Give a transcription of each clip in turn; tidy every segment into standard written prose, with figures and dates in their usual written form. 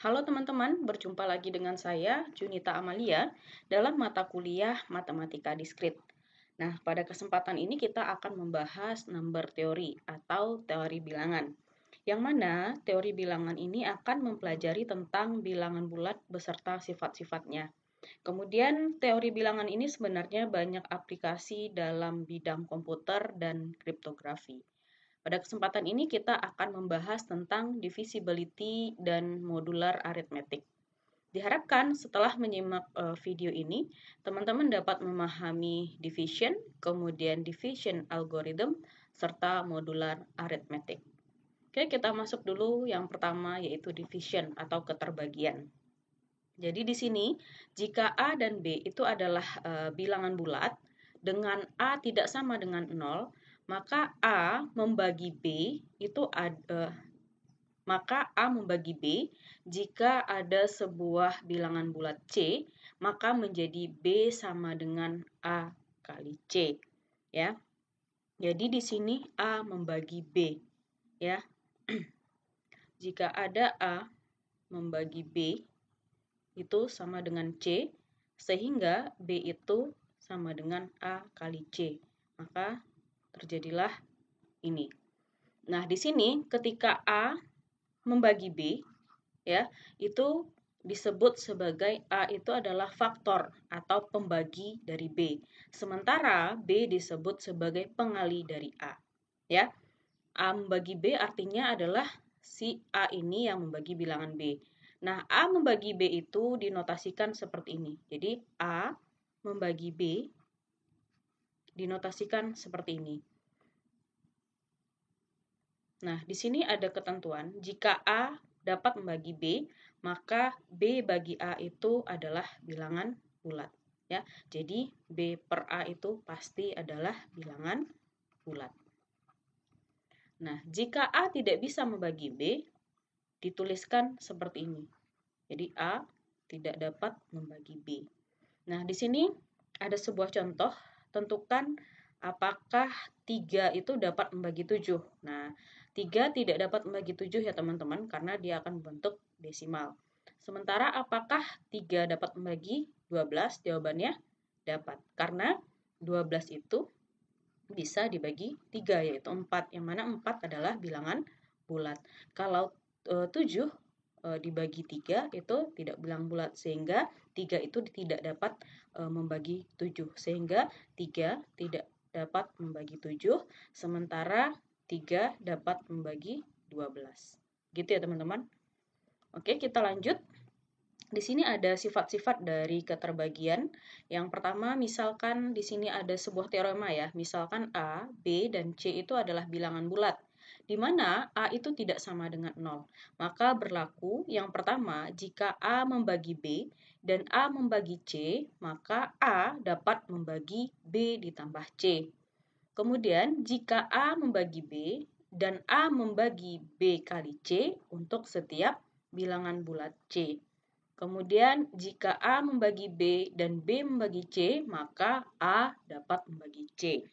Halo teman-teman, berjumpa lagi dengan saya, Junita Amalia, dalam mata kuliah Matematika Diskrit. Nah, pada kesempatan ini kita akan membahas number theory atau teori bilangan. Yang mana teori bilangan ini akan mempelajari tentang bilangan bulat beserta sifat-sifatnya. Kemudian, teori bilangan ini sebenarnya banyak aplikasi dalam bidang komputer dan kriptografi. Pada kesempatan ini kita akan membahas tentang divisibility dan modular arithmetic. Diharapkan setelah menyimak video ini, teman-teman dapat memahami division, kemudian division algorithm, serta modular arithmetic. Oke, kita masuk dulu yang pertama yaitu division atau keterbagian. Jadi di sini, jika A dan B itu adalah bilangan bulat, dengan A tidak sama dengan 0, maka A membagi B itu maka A membagi B jika ada sebuah bilangan bulat C, maka menjadi B sama dengan A kali C, ya. Jadi di sini A membagi B, ya. Jika ada A membagi B itu sama dengan C, sehingga B itu sama dengan A kali C. Maka terjadilah ini. Nah, di sini ketika A membagi B, ya, itu disebut sebagai A itu adalah faktor atau pembagi dari B. Sementara B disebut sebagai pengali dari A. Ya. A membagi B artinya adalah si A ini yang membagi bilangan B. Nah, A membagi B itu dinotasikan seperti ini. Jadi, A membagi B dinotasikan seperti ini. Nah, di sini ada ketentuan. Jika A dapat membagi B, maka B bagi A itu adalah bilangan bulat. Ya, jadi B per A itu pasti adalah bilangan bulat. Nah, jika A tidak bisa membagi B, dituliskan seperti ini. Jadi A tidak dapat membagi B. Nah, di sini ada sebuah contoh, tentukan apakah 3 itu dapat membagi 7. Nah, 3 tidak dapat membagi 7 ya teman-teman, karena dia akan membentuk desimal. Sementara apakah 3 dapat membagi 12? Jawabannya dapat, karena 12 itu bisa dibagi 3, yaitu 4, yang mana 4 adalah bilangan bulat. Kalau 7 dibagi 3 itu tidak bilang bulat, sehingga 3 itu tidak dapat membagi 7, sehingga 3 tidak dapat membagi 7, sementara 3 dapat membagi 12. Gitu ya teman-teman. Oke, kita lanjut. Di sini ada sifat-sifat dari keterbagian. Yang pertama, misalkan di sini ada sebuah teorema ya. Misalkan A, B, dan C itu adalah bilangan bulat, di mana A itu tidak sama dengan 0. Maka berlaku yang pertama, jika A membagi B dan A membagi C, maka A dapat membagi B ditambah C. Kemudian, jika A membagi B dan A membagi B kali C untuk setiap bilangan bulat C. Kemudian, jika A membagi B dan B membagi C, maka A dapat membagi C.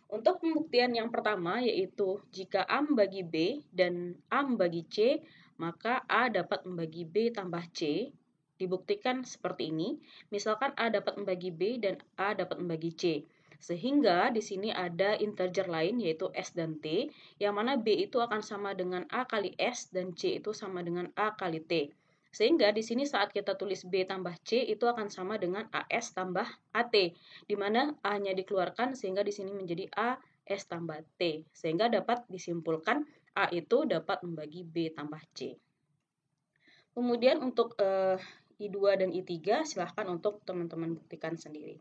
Untuk pembuktian yang pertama, yaitu jika A membagi B dan A membagi C, maka A dapat membagi B tambah C. Dibuktikan seperti ini. Misalkan A dapat membagi B dan A dapat membagi C. Sehingga di sini ada integer lain yaitu S dan T, yang mana B itu akan sama dengan A kali S dan C itu sama dengan A kali T. Sehingga di sini saat kita tulis B tambah C itu akan sama dengan AS tambah AT, di mana A-nya dikeluarkan sehingga di sini menjadi AS tambah T. Sehingga dapat disimpulkan A itu dapat membagi B tambah C. Kemudian untuk I2 dan I3 silahkan untuk teman-teman buktikan sendiri.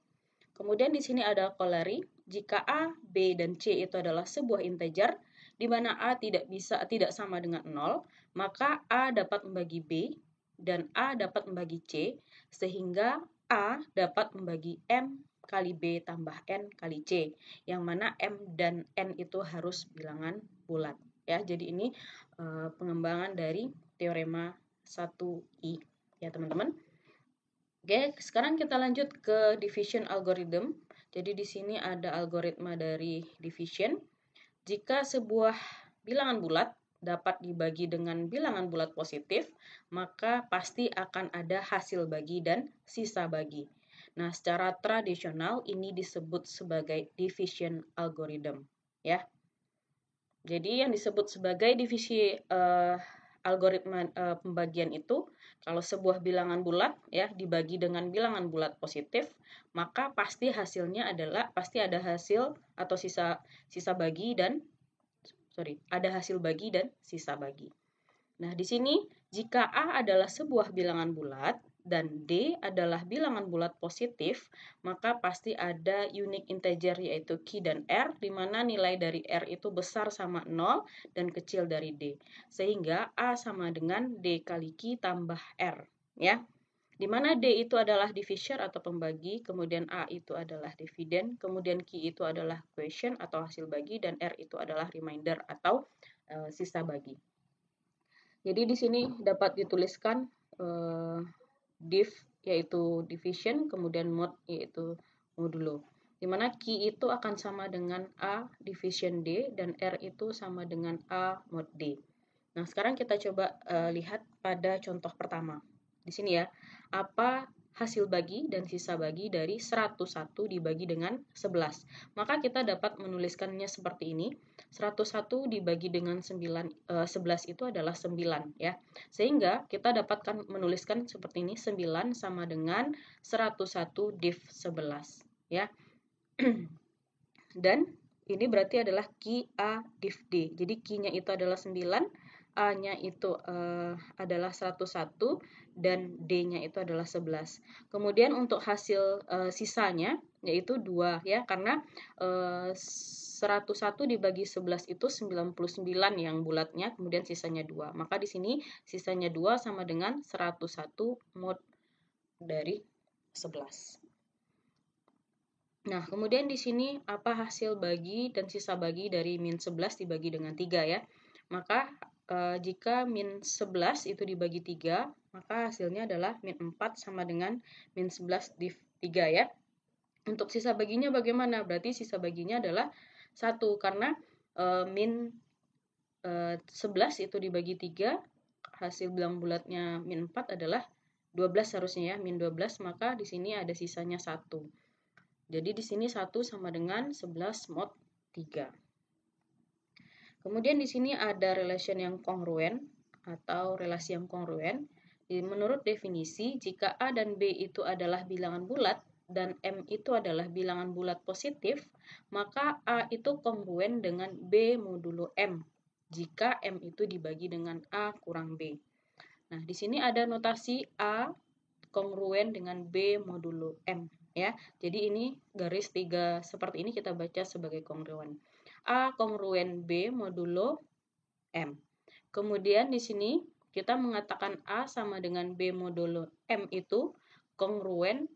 Kemudian di sini ada corollary, jika A, B, dan C itu adalah sebuah integer, di mana A tidak sama dengan 0, maka A dapat membagi B dan A dapat membagi C, sehingga A dapat membagi M kali B tambah N kali C, yang mana M dan N itu harus bilangan bulat. Ya, jadi ini pengembangan dari teorema 1I ya teman-teman. Oke, sekarang kita lanjut ke division algorithm. Jadi di sini ada algoritma dari division. Jika sebuah bilangan bulat dapat dibagi dengan bilangan bulat positif, maka pasti akan ada hasil bagi dan sisa bagi. Nah, secara tradisional ini disebut sebagai division algorithm, ya. Jadi yang disebut sebagai divisi algoritma pembagian itu, kalau sebuah bilangan bulat ya dibagi dengan bilangan bulat positif, maka pasti hasilnya adalah pasti ada hasil atau sisa bagi dan ada hasil bagi dan sisa bagi. Nah, di sini jika A adalah sebuah bilangan bulat dan D adalah bilangan bulat positif, maka pasti ada unique integer yaitu Q dan R, di mana nilai dari R itu besar sama 0 dan kecil dari D. Sehingga A sama dengan D kali Q tambah R. Ya. Di mana D itu adalah divisor atau pembagi, kemudian A itu adalah dividen, kemudian Q itu adalah quotient atau hasil bagi, dan R itu adalah remainder atau sisa bagi. Jadi di sini dapat dituliskan div yaitu division, kemudian mod yaitu modulo. Di mana Q itu akan sama dengan A division D dan R itu sama dengan A mod D. Nah, sekarang kita coba lihat pada contoh pertama. Di sini ya, apa hasil bagi dan sisa bagi dari 101 dibagi dengan 11. Maka kita dapat menuliskannya seperti ini. 101 dibagi dengan 11 itu adalah 9 ya. Sehingga kita dapatkan menuliskan seperti ini, 9 sama dengan 101 div 11 ya. Dan ini berarti adalah Q A div D. Jadi Q-nya itu adalah 9, A-nya itu adalah 101 dan D-nya itu adalah 11. Kemudian untuk hasil sisanya yaitu 2 ya, karena 101 dibagi 11 itu 99 yang bulatnya, kemudian sisanya 2. Maka di sini sisanya 2 sama dengan 101 mod dari 11. Nah, kemudian di sini apa hasil bagi dan sisa bagi dari min 11 dibagi dengan 3 ya. Maka jika min 11 itu dibagi 3, maka hasilnya adalah min 4 sama dengan min 11 div 3 ya. Untuk sisa baginya bagaimana? Berarti sisa baginya adalah 1 karena min 11 itu dibagi 3, hasil bilang bulatnya min 4 adalah 12 harusnya ya, min 12, maka di sini ada sisanya 1. Jadi di sini 1 sama dengan 11 mod 3. Kemudian di sini ada relation yang kongruen atau relasi yang kongruen. Menurut definisi, jika A dan B itu adalah bilangan bulat dan M itu adalah bilangan bulat positif, maka A itu kongruen dengan B modulo M jika M itu dibagi dengan A kurang B. Nah, di sini ada notasi A kongruen dengan B modulo M ya. Jadi ini garis 3 seperti ini kita baca sebagai kongruen. A kongruen B modulo M. Kemudian di sini kita mengatakan A sama dengan B modulo M itu kongruen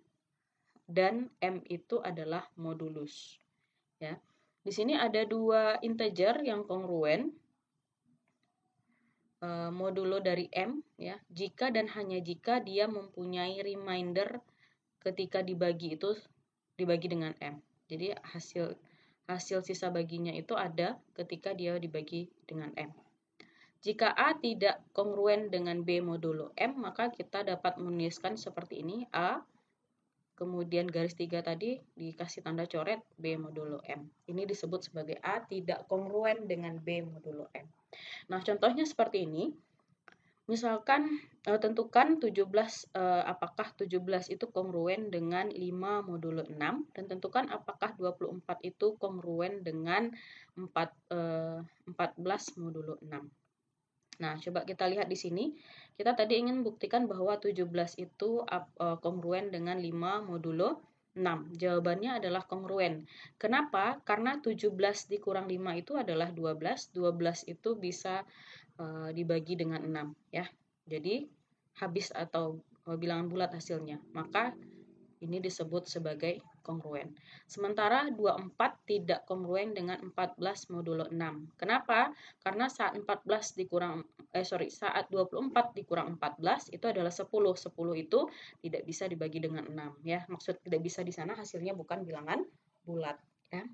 dan M itu adalah modulus. Ya. Di sini ada 2 integer yang kongruen. Modulo dari M ya, jika dan hanya jika dia mempunyai remainder ketika dibagi itu dibagi dengan M. Jadi hasil sisa baginya itu ada ketika dia dibagi dengan M. Jika A tidak kongruen dengan B modulo M, maka kita dapat menuliskan seperti ini, A, kemudian garis 3 tadi dikasih tanda coret B modulo M. Ini disebut sebagai A tidak kongruen dengan B modulo M. Nah, contohnya seperti ini. Misalkan tentukan 17 apakah 17 itu kongruen dengan 5 modulo 6 dan tentukan apakah 24 itu kongruen dengan 14 modulo 6. Nah, coba kita lihat di sini. Kita tadi ingin buktikan bahwa 17 itu kongruen dengan 5 modulo 6. Jawabannya adalah kongruen. Kenapa? Karena 17 dikurang 5 itu adalah 12. 12 itu bisa dibagi dengan 6 ya. Jadi habis atau bilangan bulat hasilnya. Maka ini disebut sebagai kongruen. Sementara 24 tidak kongruen dengan 14 modulo 6. Kenapa? Karena saat 24 dikurang 14 itu adalah 10. 10 itu tidak bisa dibagi dengan 6 ya. Maksud tidak bisa di sana hasilnya bukan bilangan bulat ya.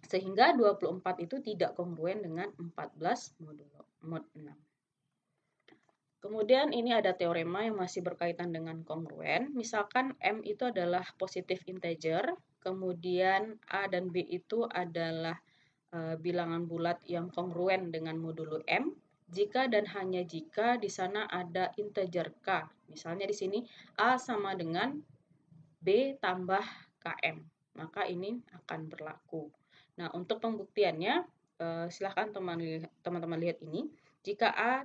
Sehingga 24 itu tidak kongruen dengan 14 modulo mod 6. Kemudian ini ada teorema yang masih berkaitan dengan kongruen. Misalkan M itu adalah positif integer, kemudian A dan B itu adalah bilangan bulat yang kongruen dengan modulo M, jika dan hanya jika di sana ada integer K. Misalnya di sini A sama dengan B tambah KM, maka ini akan berlaku. Nah, untuk pembuktiannya, silahkan teman-teman lihat ini. Jika A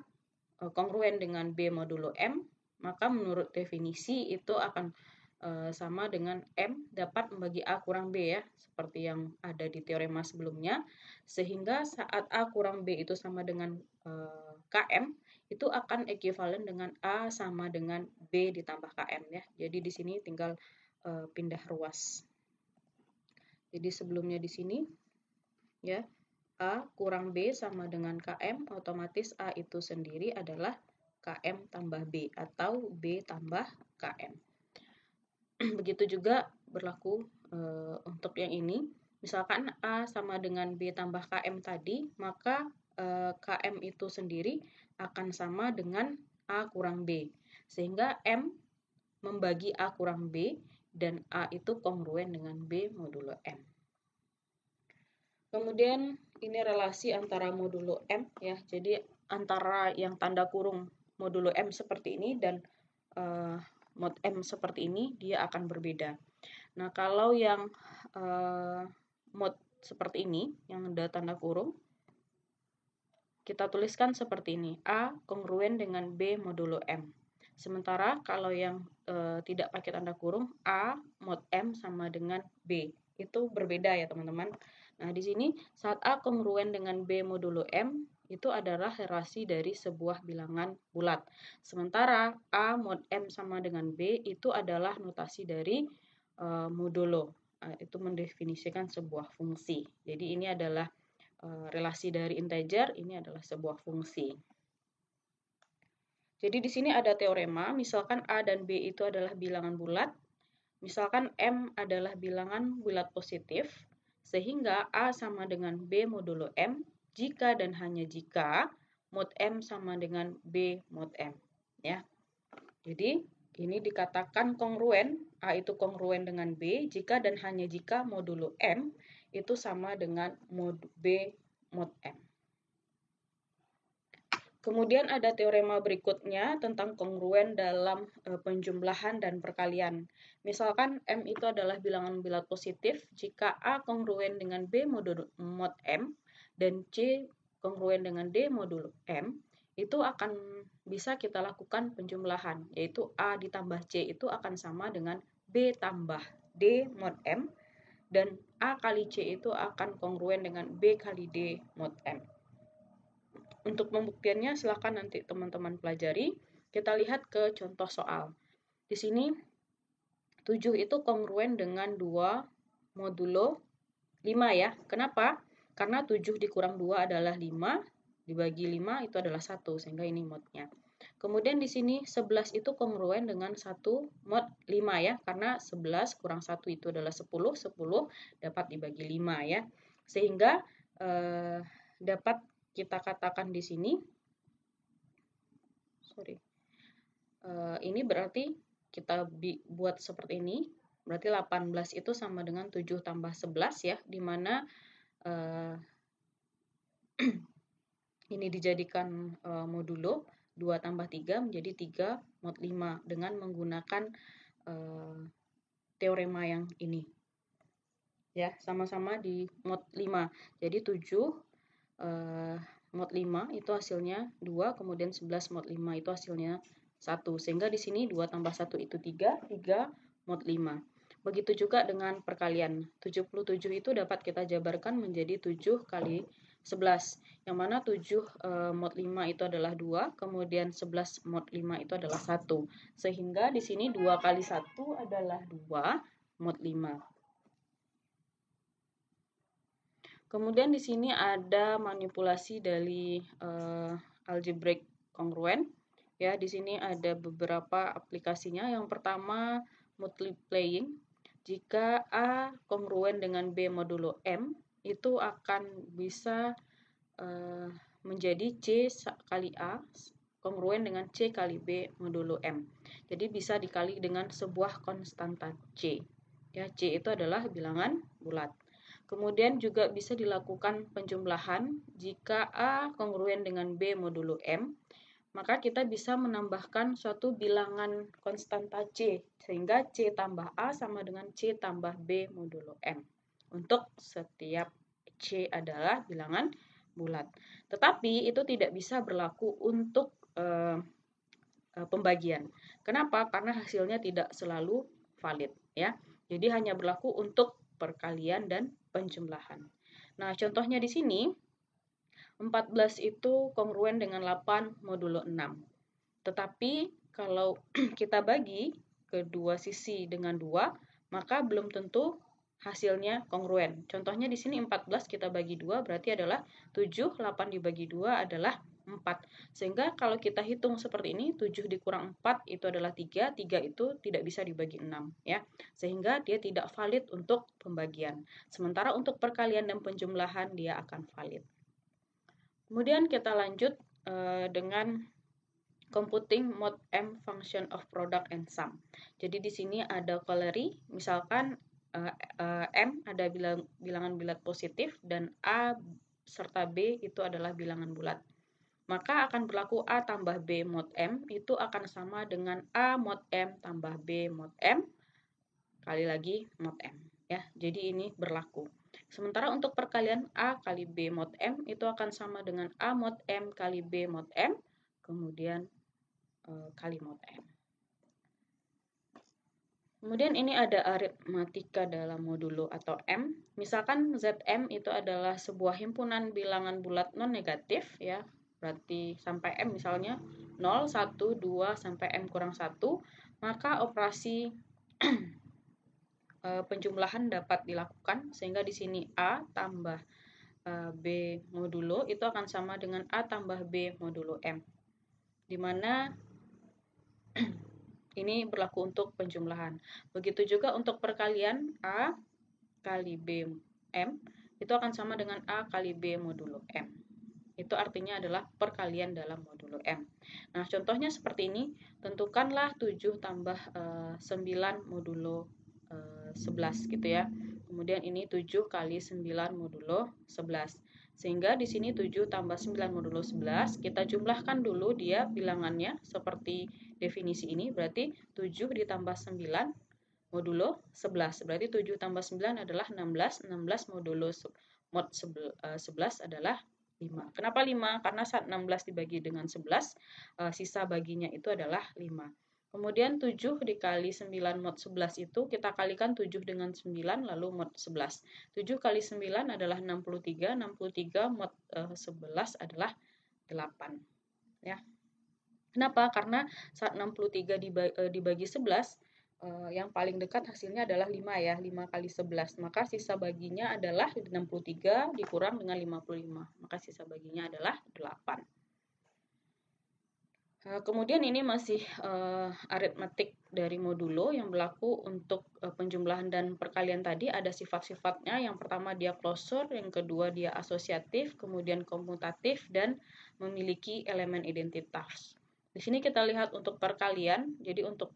kongruen dengan B modulo M, maka menurut definisi itu akan sama dengan M dapat membagi A kurang B ya, seperti yang ada di teorema sebelumnya. Sehingga saat A kurang B itu sama dengan KM, itu akan ekuivalen dengan A sama dengan B ditambah KM ya. Jadi di sini tinggal pindah ruas. Jadi sebelumnya di sini ya, A kurang B sama dengan KM, otomatis A itu sendiri adalah KM tambah B atau B tambah KM. Begitu juga berlaku untuk yang ini. Misalkan A sama dengan B tambah KM tadi, maka KM itu sendiri akan sama dengan A kurang B. Sehingga M membagi A kurang B dan A itu kongruen dengan B modulo M. Kemudian ini relasi antara modulo M ya. Jadi antara yang tanda kurung modulo M seperti ini dan mod M seperti ini, dia akan berbeda. Nah, kalau yang mod seperti ini, yang ada tanda kurung, kita tuliskan seperti ini, A kongruen dengan B modulo M. Sementara kalau yang tidak pakai tanda kurung, A mod M sama dengan B. Itu berbeda ya teman-teman. Nah, di sini saat A kongruen dengan B modulo M, itu adalah relasi dari sebuah bilangan bulat. Sementara A mod M sama dengan B itu adalah notasi dari modulo. Itu mendefinisikan sebuah fungsi. Jadi ini adalah relasi dari integer, ini adalah sebuah fungsi. Jadi di sini ada teorema, misalkan A dan B itu adalah bilangan bulat, misalkan M adalah bilangan bulat positif, sehingga A sama dengan B modulo M, jika dan hanya jika mod M sama dengan B mod M. Ya. Jadi ini dikatakan kongruen, A itu kongruen dengan B, jika dan hanya jika modulo M itu sama dengan mod B mod M. Kemudian ada teorema berikutnya tentang kongruen dalam penjumlahan dan perkalian. Misalkan M itu adalah bilangan bulat positif jika A kongruen dengan B mod M dan C kongruen dengan D modulo M, itu akan bisa kita lakukan penjumlahan, yaitu A ditambah C itu akan sama dengan B tambah D mod M, dan A kali C itu akan kongruen dengan B kali D mod M. Untuk pembuktiannya silakan nanti teman-teman pelajari. Kita lihat ke contoh soal. Di sini 7 itu kongruen dengan 2 modulo 5 ya. Kenapa? Karena 7 dikurang 2 adalah 5, dibagi 5 itu adalah 1, sehingga ini modnya. Kemudian di sini 11 itu kongruen dengan 1 mod 5 ya, karena 11 kurang 1 itu adalah 10, 10 dapat dibagi 5 ya. Sehingga dapat kita katakan di sini, ini berarti kita buat seperti ini, berarti 18 itu sama dengan 7 tambah 11 ya, dimana ini dijadikan modulo 2 tambah 3 menjadi 3 mod 5 dengan menggunakan teorema yang ini. Ya, sama-sama di mod 5. Jadi 7 mod 5 itu hasilnya 2, kemudian 11 mod 5 itu hasilnya 1. Sehingga di sini 2 tambah 1 itu 3, 3 mod 5. Begitu juga dengan perkalian. 77 itu dapat kita jabarkan menjadi 7 kali 11. Yang mana 7 mod 5 itu adalah 2, kemudian 11 mod 5 itu adalah 1. Sehingga di sini 2 kali 1 adalah 2 mod 5. Kemudian di sini ada manipulasi dari algebraic kongruen. Ya, di sini ada beberapa aplikasinya. Yang pertama multiplying. Jika A kongruen dengan B modulo M, itu akan bisa menjadi C kali A kongruen dengan C kali B modulo M. Jadi bisa dikali dengan sebuah konstanta C. Ya, C itu adalah bilangan bulat. Kemudian juga bisa dilakukan penjumlahan jika A kongruen dengan B modulo M, maka kita bisa menambahkan suatu bilangan konstanta C, sehingga C tambah A sama dengan C tambah B modulo M. Untuk setiap C adalah bilangan bulat. Tetapi itu tidak bisa berlaku untuk pembagian. Kenapa? Karena hasilnya tidak selalu valid, ya. Jadi hanya berlaku untuk perkalian dan penjumlahan. Nah, contohnya di sini 14 itu kongruen dengan 8 modulo 6. Tetapi kalau kita bagi kedua sisi dengan 2, maka belum tentu hasilnya kongruen. Contohnya di sini 14 kita bagi 2 berarti adalah 7, 8 dibagi 2 adalah 4. Sehingga kalau kita hitung seperti ini, 7 dikurang 4 itu adalah 3, 3 itu tidak bisa dibagi 6, ya. Sehingga dia tidak valid untuk pembagian. Sementara untuk perkalian dan penjumlahan dia akan valid. Kemudian kita lanjut dengan computing mod M function of product and sum. Jadi di sini ada corollary, misalkan M ada bilangan bulat positif dan A serta B itu adalah bilangan bulat. Maka akan berlaku A tambah B mod M itu akan sama dengan A mod M tambah B mod M kali lagi mod M. Ya, jadi ini berlaku. Sementara untuk perkalian A kali B mod M itu akan sama dengan A mod M kali B mod M, kemudian kali mod M. Kemudian ini ada aritmatika dalam modulo atau M. Misalkan Zm itu adalah sebuah himpunan bilangan bulat non negatif, ya. Berarti sampai M misalnya 0, 1, 2 sampai M kurang 1, maka operasi penjumlahan dapat dilakukan sehingga di sini A tambah B modulo itu akan sama dengan A tambah B modulo M. Di mana ini berlaku untuk penjumlahan. Begitu juga untuk perkalian A kali B M itu akan sama dengan A kali B modulo M. Itu artinya adalah perkalian dalam modulo M. Nah, contohnya seperti ini. Tentukanlah 7 tambah 9 modulo 11 gitu ya. Kemudian ini 7 kali 9 modulo 11. Sehingga di sini 7 tambah 9 modulo 11, kita jumlahkan dulu dia bilangannya seperti definisi ini, berarti 7 ditambah 9 modulo 11. Berarti 7 tambah 9 adalah 16, 16 modulo mod 11 adalah 5. Kenapa 5? Karena saat 16 dibagi dengan 11, sisa baginya itu adalah 5. Kemudian 7 dikali 9 mod 11 itu kita kalikan 7 dengan 9 lalu mod 11. 7 kali 9 adalah 63, 63 mod 11 adalah 8. Ya. Kenapa? Karena saat 63 dibagi 11, yang paling dekat hasilnya adalah 5 ya, 5 kali 11. Maka sisa baginya adalah 63 dikurang dengan 55. Maka sisa baginya adalah 8. Kemudian ini masih aritmetik dari modulo yang berlaku untuk penjumlahan dan perkalian tadi ada sifat-sifatnya. Yang pertama dia closure, yang kedua dia asosiatif, kemudian komutatif dan memiliki elemen identitas. Di sini kita lihat untuk perkalian, jadi untuk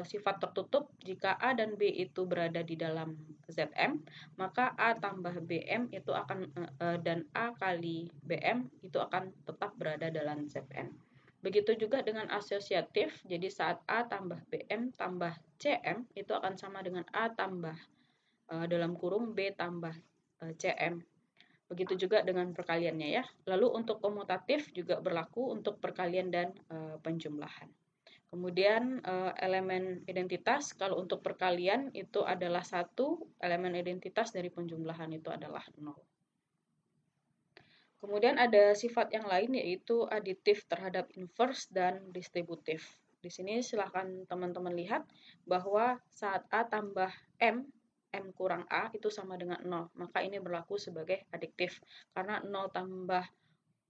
sifat tertutup, jika A dan B itu berada di dalam Zm, maka A tambah Bm itu akan dan A kali Bm itu akan tetap berada dalam Zn. Begitu juga dengan asosiatif, jadi saat A tambah Bm tambah Cm itu akan sama dengan A tambah dalam kurung B tambah Cm. Begitu juga dengan perkaliannya ya. Lalu untuk komutatif juga berlaku untuk perkalian dan penjumlahan. Kemudian elemen identitas, kalau untuk perkalian itu adalah 1, elemen identitas dari penjumlahan itu adalah 0. Kemudian ada sifat yang lain yaitu aditif terhadap inverse dan distributif. Di sini silahkan teman-teman lihat bahwa saat A tambah M kurang A itu sama dengan 0. Maka ini berlaku sebagai adiktif. Karena 0 tambah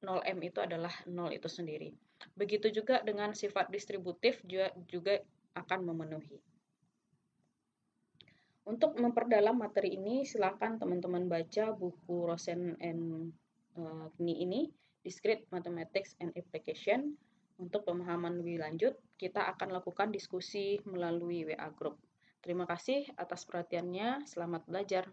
0M itu adalah 0 itu sendiri. Begitu juga dengan sifat distributif juga akan memenuhi. Untuk memperdalam materi ini, silakan teman-teman baca buku Rosen and Knie ini, Discrete Mathematics and Application. Untuk pemahaman lebih lanjut, kita akan lakukan diskusi melalui WA Group. Terima kasih atas perhatiannya. Selamat belajar.